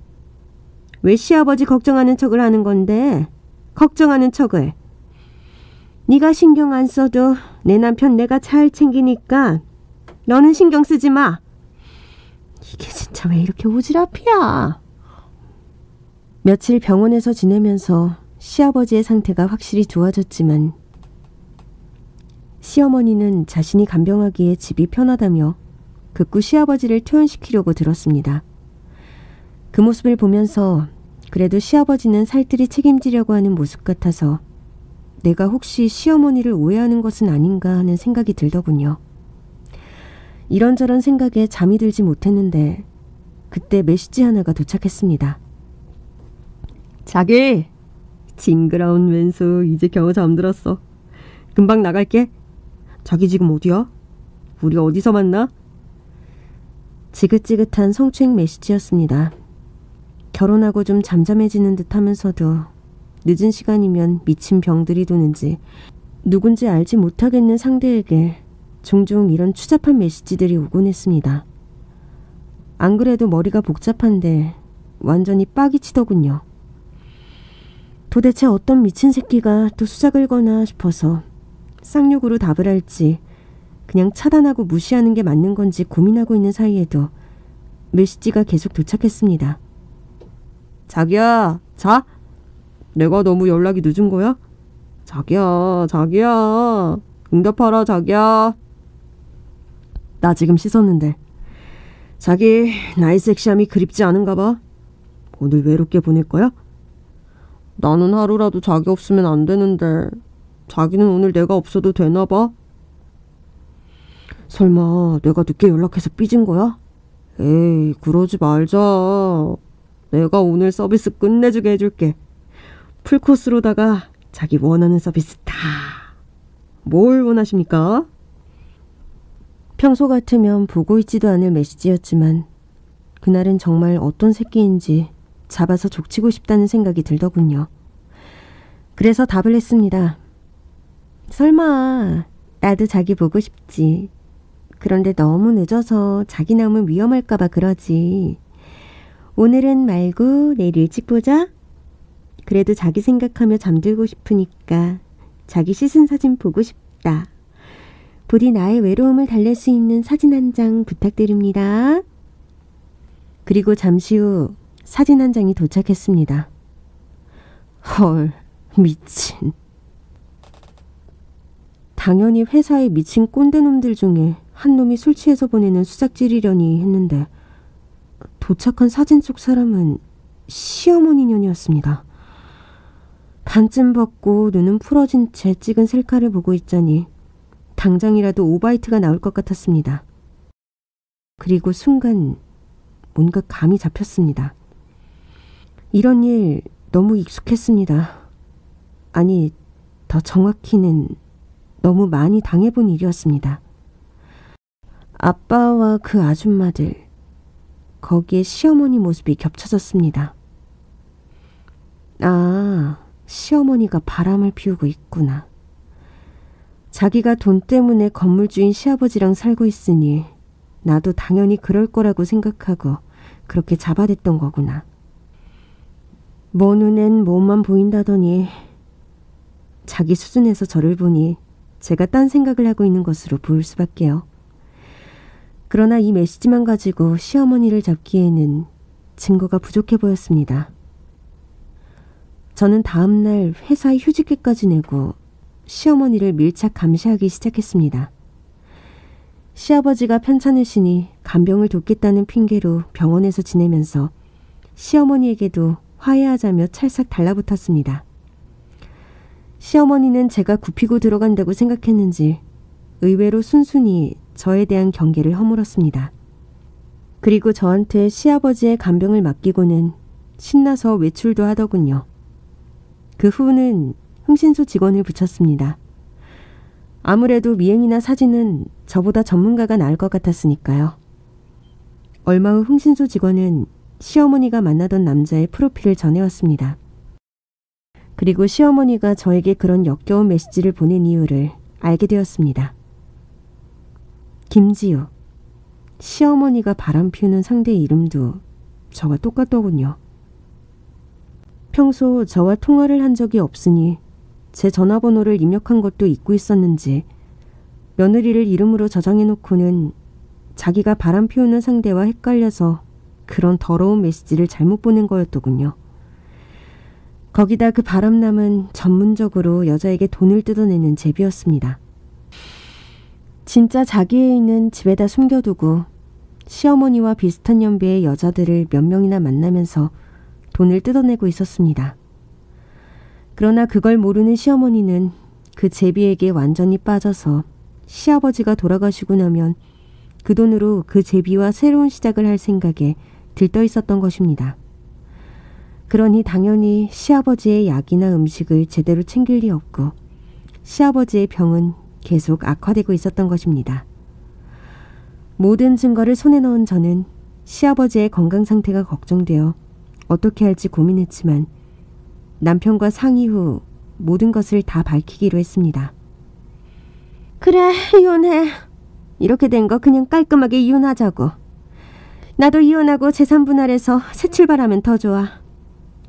왜 시아버지 걱정하는 척을 하는 건데? 걱정하는 척을. 네가 신경 안 써도 내 남편 내가 잘 챙기니까 너는 신경 쓰지 마. 이게 진짜 왜 이렇게 오지랖이야? 며칠 병원에서 지내면서 시아버지의 상태가 확실히 좋아졌지만 시어머니는 자신이 간병하기에 집이 편하다며 극구 시아버지를 퇴원시키려고 들었습니다. 그 모습을 보면서 그래도 시아버지는 살뜰히 책임지려고 하는 모습 같아서 내가 혹시 시어머니를 오해하는 것은 아닌가 하는 생각이 들더군요. 이런저런 생각에 잠이 들지 못했는데 그때 메시지 하나가 도착했습니다. 자기, 징그러운 왼수 이제 겨우 잠들었어. 금방 나갈게. 자기 지금 어디야? 우리 어디서 만나? 지긋지긋한 성추행 메시지였습니다. 결혼하고 좀 잠잠해지는 듯 하면서도 늦은 시간이면 미친 병들이 도는지 누군지 알지 못하겠는 상대에게 종종 이런 추잡한 메시지들이 오곤 했습니다. 안 그래도 머리가 복잡한데 완전히 빡이 치더군요. 도대체 어떤 미친 새끼가 또 수작을 거나 싶어서 쌍욕으로 답을 할지 그냥 차단하고 무시하는 게 맞는 건지 고민하고 있는 사이에도 메시지가 계속 도착했습니다. 자기야, 자? 내가 너무 연락이 늦은 거야? 자기야, 자기야. 응답하라, 자기야. 나 지금 씻었는데. 자기, 나의 섹시함이 그립지 않은가 봐. 오늘 외롭게 보낼 거야? 나는 하루라도 자기 없으면 안 되는데 자기는 오늘 내가 없어도 되나 봐? 설마 내가 늦게 연락해서 삐진 거야? 에이, 그러지 말자. 내가 오늘 서비스 끝내주게 해줄게. 풀코스로다가 자기 원하는 서비스 다. 뭘 원하십니까? 평소 같으면 보고 있지도 않을 메시지였지만 그날은 정말 어떤 새끼인지 잡아서 족치고 싶다는 생각이 들더군요. 그래서 답을 했습니다. 설마 나도 자기 보고 싶지. 그런데 너무 늦어서 자기 나오면 위험할까봐 그러지. 오늘은 말고 내일 일찍 보자. 그래도 자기 생각하며 잠들고 싶으니까 자기 씻은 사진 보고 싶다. 부디 나의 외로움을 달랠 수 있는 사진 한 장 부탁드립니다. 그리고 잠시 후 사진 한 장이 도착했습니다. 헐, 미친. 당연히 회사에 미친 꼰대놈들 중에 한 놈이 술 취해서 보내는 수작질이려니 했는데 도착한 사진 속 사람은 시어머니 년이었습니다. 반쯤 벗고 눈은 풀어진 채 찍은 셀카를 보고 있자니 당장이라도 오바이트가 나올 것 같았습니다. 그리고 순간 뭔가 감이 잡혔습니다. 이런 일 너무 익숙했습니다. 아니, 더 정확히는 너무 많이 당해본 일이었습니다. 아빠와 그 아줌마들, 거기에 시어머니 모습이 겹쳐졌습니다. 아, 시어머니가 바람을 피우고 있구나. 자기가 돈 때문에 건물주인 시아버지랑 살고 있으니 나도 당연히 그럴 거라고 생각하고 그렇게 잡아댔던 거구나. 먼 눈엔 뭐만 보인다더니 자기 수준에서 저를 보니 제가 딴 생각을 하고 있는 것으로 보일 수밖에요. 그러나 이 메시지만 가지고 시어머니를 잡기에는 증거가 부족해 보였습니다. 저는 다음날 회사에 휴직기까지 내고 시어머니를 밀착 감시하기 시작했습니다. 시아버지가 편찮으시니 간병을 돕겠다는 핑계로 병원에서 지내면서 시어머니에게도 화해하자며 찰싹 달라붙었습니다. 시어머니는 제가 굽히고 들어간다고 생각했는지 의외로 순순히 저에 대한 경계를 허물었습니다. 그리고 저한테 시아버지의 간병을 맡기고는 신나서 외출도 하더군요. 그 후는 흥신소 직원을 붙였습니다. 아무래도 미행이나 사진은 저보다 전문가가 나을 것 같았으니까요. 얼마 후 흥신소 직원은 시어머니가 만나던 남자의 프로필을 전해왔습니다. 그리고 시어머니가 저에게 그런 역겨운 메시지를 보낸 이유를 알게 되었습니다. 김지우. 시어머니가 바람 피우는 상대의 이름도 저와 똑같더군요. 평소 저와 통화를 한 적이 없으니 제 전화번호를 입력한 것도 잊고 있었는지 며느리를 이름으로 저장해놓고는 자기가 바람 피우는 상대와 헷갈려서 그런 더러운 메시지를 잘못 보낸 거였더군요. 거기다 그 바람남은 전문적으로 여자에게 돈을 뜯어내는 제비였습니다. 진짜 자기 애인은 집에다 숨겨두고 시어머니와 비슷한 연배의 여자들을 몇 명이나 만나면서 돈을 뜯어내고 있었습니다. 그러나 그걸 모르는 시어머니는 그 제비에게 완전히 빠져서 시아버지가 돌아가시고 나면 그 돈으로 그 제비와 새로운 시작을 할 생각에 들떠 있었던 것입니다. 그러니 당연히 시아버지의 약이나 음식을 제대로 챙길 리 없고 시아버지의 병은 계속 악화되고 있었던 것입니다. 모든 증거를 손에 넣은 저는 시아버지의 건강 상태가 걱정되어 어떻게 할지 고민했지만 남편과 상의 후 모든 것을 다 밝히기로 했습니다. 그래, 이혼해. 이렇게 된 거 그냥 깔끔하게 이혼하자고. 나도 이혼하고 재산 분할해서 새 출발하면 더 좋아.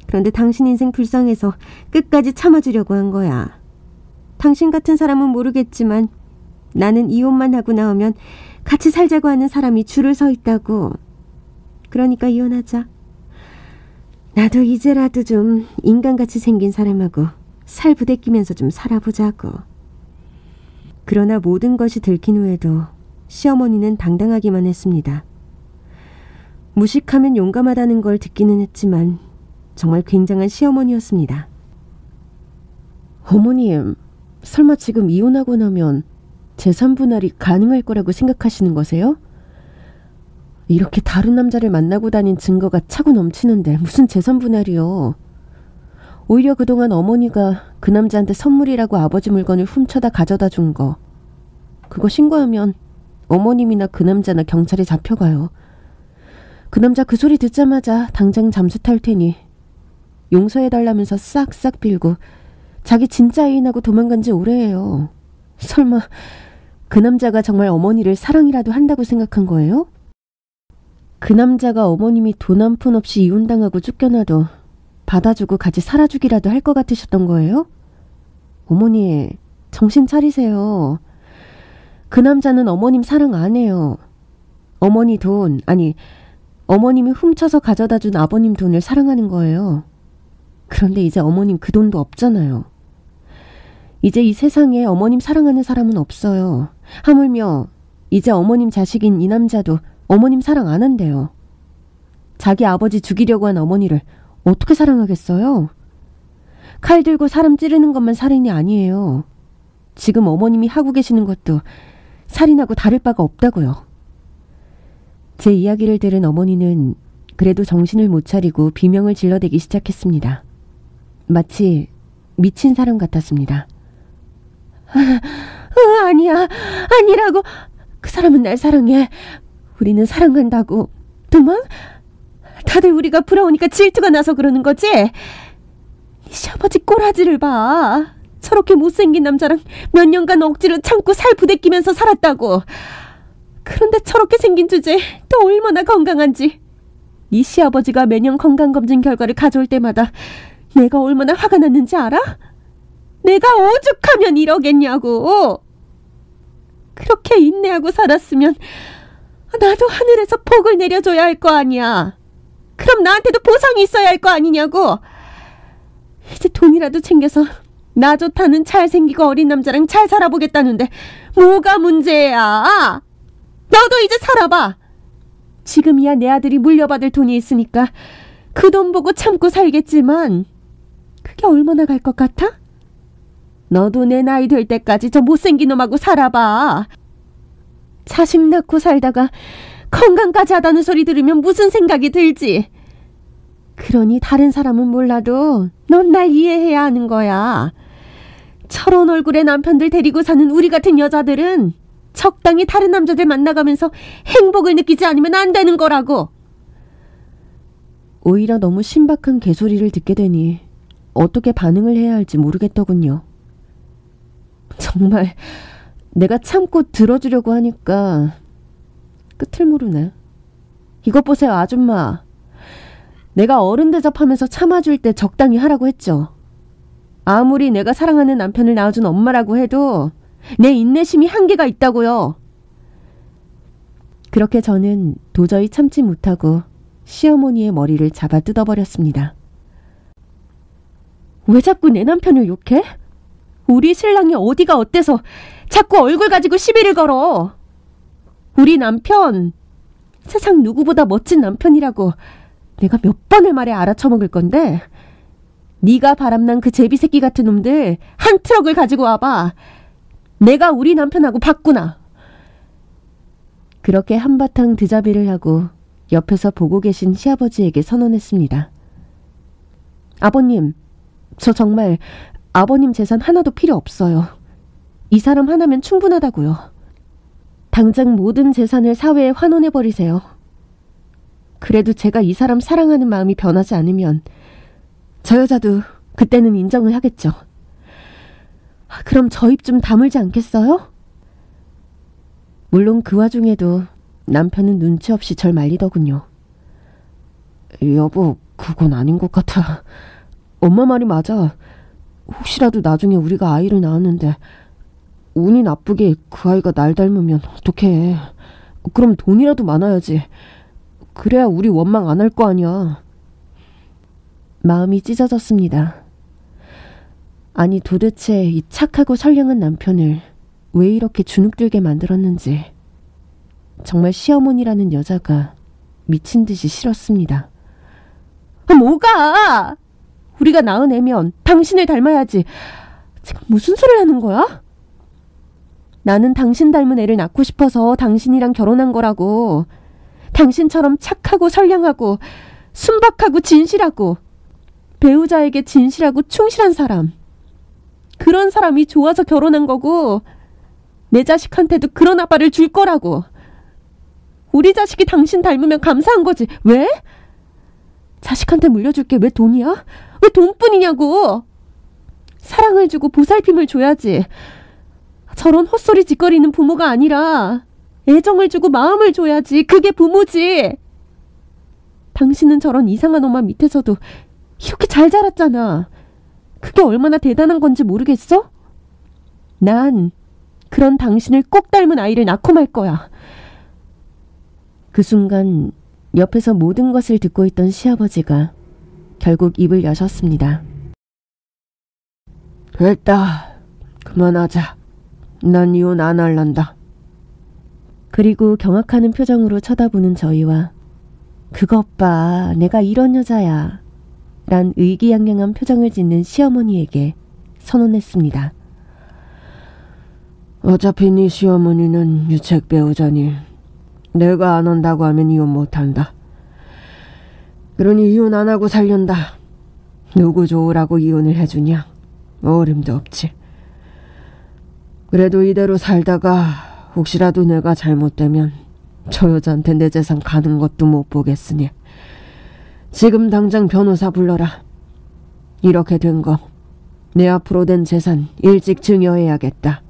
그런데 당신 인생 불쌍해서 끝까지 참아주려고 한 거야. 당신 같은 사람은 모르겠지만 나는 이혼만 하고 나오면 같이 살자고 하는 사람이 줄을 서 있다고. 그러니까 이혼하자. 나도 이제라도 좀 인간같이 생긴 사람하고 살 부대끼면서 좀 살아보자고. 그러나 모든 것이 들킨 후에도 시어머니는 당당하기만 했습니다. 무식하면 용감하다는 걸 듣기는 했지만 정말 굉장한 시어머니였습니다. 어머님, 설마 지금 이혼하고 나면 재산 분할이 가능할 거라고 생각하시는 거세요? 이렇게 다른 남자를 만나고 다닌 증거가 차고 넘치는데 무슨 재산 분할이요. 오히려 그동안 어머니가 그 남자한테 선물이라고 아버지 물건을 훔쳐다 가져다 준 거, 그거 신고하면 어머님이나 그 남자나 경찰에 잡혀가요. 그 남자 그 소리 듣자마자 당장 잠수 탈 테니 용서해달라면서 싹싹 빌고 자기 진짜 애인하고 도망간 지 오래예요. 설마 그 남자가 정말 어머니를 사랑이라도 한다고 생각한 거예요? 그 남자가 어머님이 돈 한 푼 없이 이혼당하고 쫓겨나도 받아주고 같이 살아주기라도 할 것 같으셨던 거예요? 어머니, 정신 차리세요. 그 남자는 어머님 사랑 안 해요. 어머니 돈, 아니 어머님이 훔쳐서 가져다 준 아버님 돈을 사랑하는 거예요. 그런데 이제 어머님 그 돈도 없잖아요. 이제 이 세상에 어머님 사랑하는 사람은 없어요. 하물며 이제 어머님 자식인 이 남자도 어머님 사랑 안 한대요. 자기 아버지 죽이려고 한 어머니를 어떻게 사랑하겠어요? 칼 들고 사람 찌르는 것만 살인이 아니에요. 지금 어머님이 하고 계시는 것도 살인하고 다를 바가 없다고요. 제 이야기를 들은 어머니는 그래도 정신을 못 차리고 비명을 질러대기 시작했습니다. 마치 미친 사람 같았습니다. 아니야, 아니라고. 그 사람은 날 사랑해. 우리는 사랑한다고. 도망? 다들 우리가 부러우니까 질투가 나서 그러는 거지? 시아버지 꼬라지를 봐. 저렇게 못생긴 남자랑 몇 년간 억지로 참고 살 부대끼면서 살았다고. 그런데 저렇게 생긴 주제에 또 얼마나 건강한지. 네 시아버지가 매년 건강검진 결과를 가져올 때마다 내가 얼마나 화가 났는지 알아? 내가 오죽하면 이러겠냐고. 그렇게 인내하고 살았으면 나도 하늘에서 복을 내려줘야 할 거 아니야. 그럼 나한테도 보상이 있어야 할 거 아니냐고. 이제 돈이라도 챙겨서 나 좋다는 잘생기고 어린 남자랑 잘 살아보겠다는데 뭐가 문제야? 너도 이제 살아봐. 지금이야 내 아들이 물려받을 돈이 있으니까 그 돈 보고 참고 살겠지만 그게 얼마나 갈 것 같아? 너도 내 나이 될 때까지 저 못생긴 놈하고 살아봐. 자식 낳고 살다가 건강까지 하다는 소리 들으면 무슨 생각이 들지? 그러니 다른 사람은 몰라도 넌 날 이해해야 하는 거야. 철원 얼굴의 남편들 데리고 사는 우리 같은 여자들은 적당히 다른 남자들 만나가면서 행복을 느끼지 않으면 안 되는 거라고. 오히려 너무 신박한 개소리를 듣게 되니 어떻게 반응을 해야 할지 모르겠더군요. 정말 내가 참고 들어주려고 하니까 끝을 모르네. 이것 보세요, 아줌마. 내가 어른 대접하면서 참아줄 때 적당히 하라고 했죠. 아무리 내가 사랑하는 남편을 낳아준 엄마라고 해도 내 인내심이 한계가 있다고요. 그렇게 저는 도저히 참지 못하고 시어머니의 머리를 잡아 뜯어버렸습니다. 왜 자꾸 내 남편을 욕해? 우리 신랑이 어디가 어때서 자꾸 얼굴 가지고 시비를 걸어. 우리 남편 세상 누구보다 멋진 남편이라고 내가 몇 번을 말해 알아쳐먹을 건데 네가 바람난 그 제비새끼 같은 놈들 한 트럭을 가지고 와봐. 내가 우리 남편하고 바꾸나. 그렇게 한바탕 드자비를 하고 옆에서 보고 계신 시아버지에게 선언했습니다. 아버님, 저 정말 아버님 재산 하나도 필요 없어요. 이 사람 하나면 충분하다고요. 당장 모든 재산을 사회에 환원해버리세요. 그래도 제가 이 사람 사랑하는 마음이 변하지 않으면 저 여자도 그때는 인정을 하겠죠. 그럼 저 입 좀 다물지 않겠어요? 물론 그 와중에도 남편은 눈치 없이 절 말리더군요. 여보, 그건 아닌 것 같아. 엄마 말이 맞아. 혹시라도 나중에 우리가 아이를 낳았는데 운이 나쁘게 그 아이가 날 닮으면 어떡해. 그럼 돈이라도 많아야지. 그래야 우리 원망 안 할 거 아니야. 마음이 찢어졌습니다. 아니 도대체 이 착하고 선량한 남편을 왜 이렇게 주눅들게 만들었는지 정말 시어머니라는 여자가 미친 듯이 싫었습니다. 뭐가? 우리가 낳은 애면 당신을 닮아야지. 지금 무슨 소리를 하는 거야? 나는 당신 닮은 애를 낳고 싶어서 당신이랑 결혼한 거라고. 당신처럼 착하고 선량하고 순박하고 진실하고 배우자에게 진실하고 충실한 사람. 그런 사람이 좋아서 결혼한 거고 내 자식한테도 그런 아빠를 줄 거라고. 우리 자식이 당신 닮으면 감사한 거지. 왜? 자식한테 물려줄 게 왜 돈이야? 왜 돈뿐이냐고. 사랑을 주고 보살핌을 줘야지. 저런 헛소리 짓거리는 부모가 아니라 애정을 주고 마음을 줘야지. 그게 부모지. 당신은 저런 이상한 엄마 밑에서도 이렇게 잘 자랐잖아. 그게 얼마나 대단한 건지 모르겠어? 난 그런 당신을 꼭 닮은 아이를 낳고 말 거야. 그 순간 옆에서 모든 것을 듣고 있던 시아버지가 결국 입을 여셨습니다. 됐다. 그만하자. 난 이혼 안 할란다. 그리고 경악하는 표정으로 쳐다보는 저희와 그것 봐, 내가 이런 여자야 란 의기양양한 표정을 짓는 시어머니에게 선언했습니다. 어차피 네 시어머니는 유책 배우자니 내가 안 한다고 하면 이혼 못한다. 그러니 이혼 안 하고 살련다. 누구 좋으라고 이혼을 해주냐? 어림도 없지. 그래도 이대로 살다가 혹시라도 내가 잘못되면 저 여자한테 내 재산 가는 것도 못 보겠으니 지금 당장 변호사 불러라. 이렇게 된 거 내 앞으로 된 재산 일찍 증여해야겠다.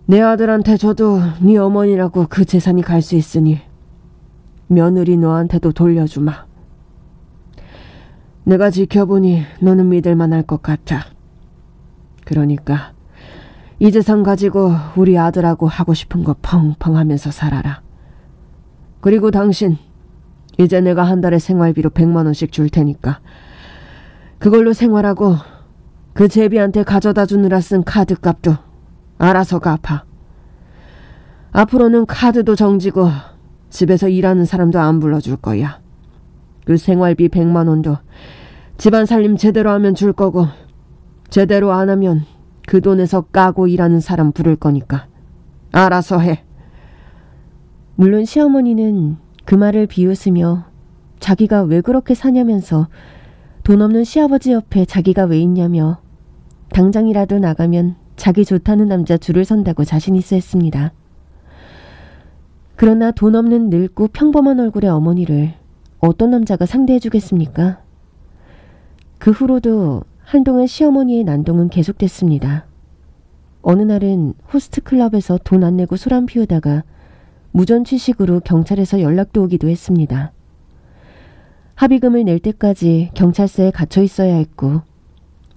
내 아들한테 줘도 네 어머니라고 그 재산이 갈 수 있으니 며느리 너한테도 돌려주마. 내가 지켜보니 너는 믿을만할 것 같아. 그러니까 이 재산 가지고 우리 아들하고 하고 싶은 거 펑펑 하면서 살아라. 그리고 당신 이제 내가 한 달에 생활비로 100만 원씩 줄 테니까 그걸로 생활하고 그 제비한테 가져다 주느라 쓴 카드 값도 알아서 갚아. 앞으로는 카드도 정지고 집에서 일하는 사람도 안 불러줄 거야. 그 생활비 100만 원도 집안 살림 제대로 하면 줄 거고 제대로 안 하면 그 돈에서 까고 일하는 사람 부를 거니까 알아서 해. 물론 시어머니는 그 말을 비웃으며 자기가 왜 그렇게 사냐면서 돈 없는 시아버지 옆에 자기가 왜 있냐며 당장이라도 나가면 자기 좋다는 남자 줄을 선다고 자신 있어 했습니다. 그러나 돈 없는 늙고 평범한 얼굴의 어머니를 어떤 남자가 상대해 주겠습니까? 그 후로도 한동안 시어머니의 난동은 계속됐습니다. 어느 날은 호스트클럽에서 돈 안 내고 소란 피우다가 무전 취식으로 경찰에서 연락도 오기도 했습니다. 합의금을 낼 때까지 경찰서에 갇혀 있어야 했고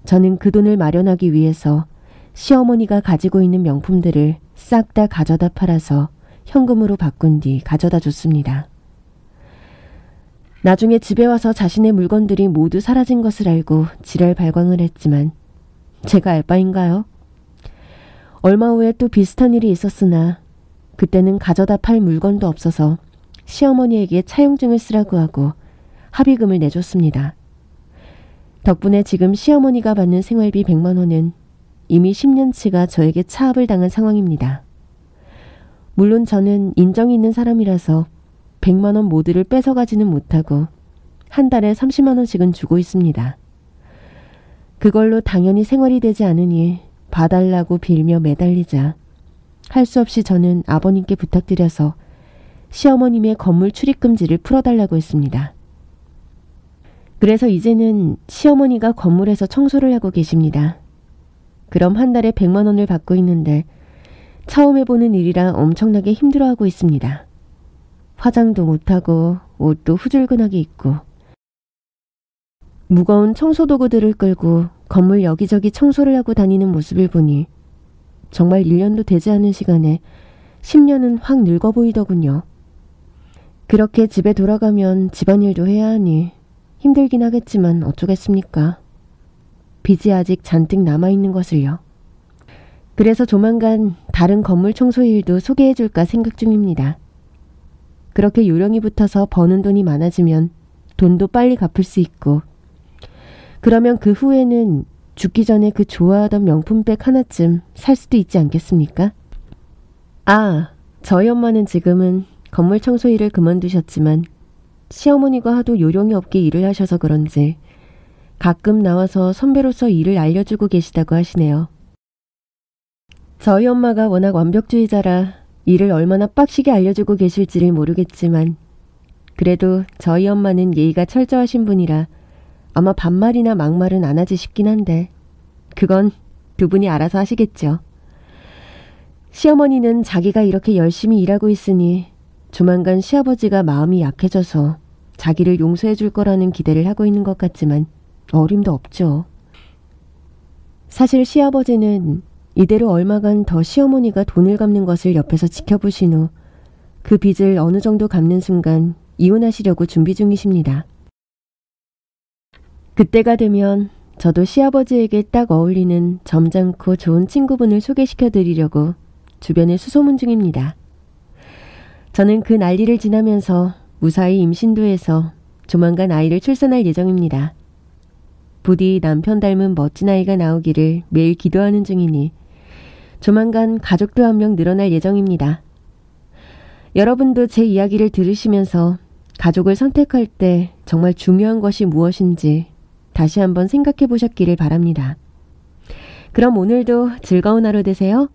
저는 그 돈을 마련하기 위해서 시어머니가 가지고 있는 명품들을 싹 다 가져다 팔아서 현금으로 바꾼 뒤 가져다 줬습니다. 나중에 집에 와서 자신의 물건들이 모두 사라진 것을 알고 지랄 발광을 했지만 제가 알 바인가요? 얼마 후에 또 비슷한 일이 있었으나 그때는 가져다 팔 물건도 없어서 시어머니에게 차용증을 쓰라고 하고 합의금을 내줬습니다. 덕분에 지금 시어머니가 받는 생활비 100만 원은 이미 10년치가 저에게 차압을 당한 상황입니다. 물론 저는 인정이 있는 사람이라서 100만 원 모두를 뺏어가지는 못하고 한 달에 30만 원씩은 주고 있습니다. 그걸로 당연히 생활이 되지 않으니 봐달라고 빌며 매달리자 할 수 없이 저는 아버님께 부탁드려서 시어머님의 건물 출입금지를 풀어달라고 했습니다. 그래서 이제는 시어머니가 건물에서 청소를 하고 계십니다. 그럼 한 달에 100만 원을 받고 있는데 처음 해보는 일이라 엄청나게 힘들어하고 있습니다. 화장도 못하고 옷도 후줄근하게 입고 무거운 청소도구들을 끌고 건물 여기저기 청소를 하고 다니는 모습을 보니 정말 1년도 되지 않은 시간에 10년은 확 늙어 보이더군요. 그렇게 집에 돌아가면 집안일도 해야 하니 힘들긴 하겠지만 어쩌겠습니까. 빚이 아직 잔뜩 남아있는 것을요. 그래서 조만간 다른 건물 청소 일도 소개해줄까 생각 중입니다. 그렇게 요령이 붙어서 버는 돈이 많아지면 돈도 빨리 갚을 수 있고, 그러면 그 후에는 죽기 전에 그 좋아하던 명품백 하나쯤 살 수도 있지 않겠습니까? 아, 저희 엄마는 지금은 건물 청소 일을 그만두셨지만 시어머니가 하도 요령이 없게 일을 하셔서 그런지 가끔 나와서 선배로서 일을 알려주고 계시다고 하시네요. 저희 엄마가 워낙 완벽주의자라 일을 얼마나 빡시게 알려주고 계실지를 모르겠지만, 그래도 저희 엄마는 예의가 철저하신 분이라 아마 반말이나 막말은 안 하지 싶긴 한데 그건 두 분이 알아서 하시겠죠. 시어머니는 자기가 이렇게 열심히 일하고 있으니 조만간 시아버지가 마음이 약해져서 자기를 용서해 줄 거라는 기대를 하고 있는 것 같지만 어림도 없죠. 사실 시아버지는 이대로 얼마간 더 시어머니가 돈을 갚는 것을 옆에서 지켜보신 후 그 빚을 어느 정도 갚는 순간 이혼하시려고 준비 중이십니다. 그때가 되면 저도 시아버지에게 딱 어울리는 점잖고 좋은 친구분을 소개시켜 드리려고 주변에 수소문 중입니다. 저는 그 난리를 지나면서 무사히 임신도 해서 조만간 아이를 출산할 예정입니다. 부디 남편 닮은 멋진 아이가 나오기를 매일 기도하는 중이니 조만간 가족도 한 명 늘어날 예정입니다. 여러분도 제 이야기를 들으시면서 가족을 선택할 때 정말 중요한 것이 무엇인지 다시 한번 생각해 보셨기를 바랍니다. 그럼 오늘도 즐거운 하루 되세요.